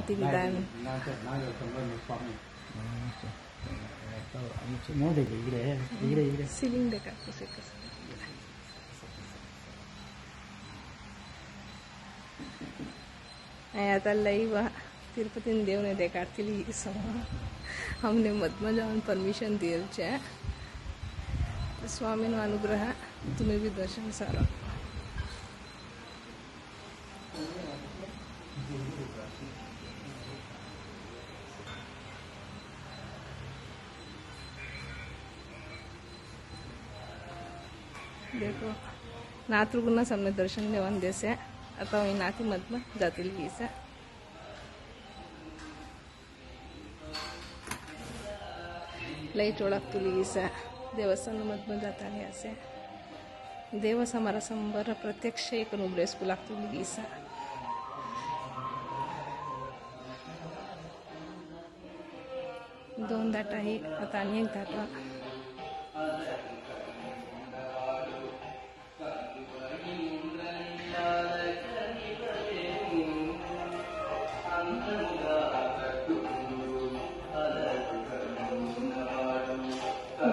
गणपती विधान सिलिंग देखा उसे आता लाइव तिरुपति देव ने देखा हमने मध्य जान परमिशन दिए स्वामी अनुग्रह तुम्हें भी दर्शन सारा देखो नातृगुण सामने दर्शन देवन देसे अथवा ಈ ನಾತಿ ಮಧ್ಮ ಜಾತಿಲಿ ಗೀಸ ಲೈಟ್ ಒಳಗೆ ತುಲಿಗೀಸ ದೇವಸ್ಥಾನ ಮಧ್ಮ ಜಾತಾನೆ ಅಸೆ देव समर संबर प्रत्यक्ष एक नुबळे स्कूल लागतो गीसा दोन दाटा ही आता आणि एक दाटा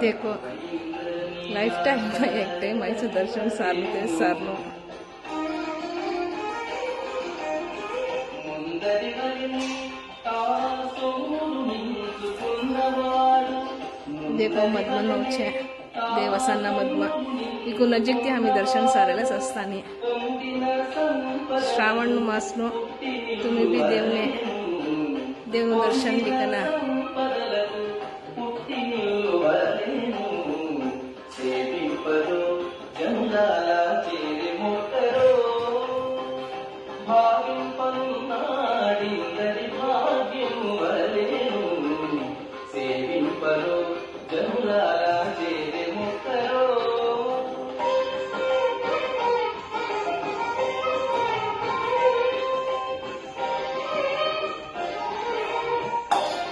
देखो लाइफ टाइम में एक टाइम ऐसे दर्शन सारते सारनो देखो मध्म नौचे देवस्थान मध्म इको नजीक थी आम्ही दर्शन सारेला असताना श्रावण मासनो तुम्ही भी देवने दर्शन लिखना జనులారా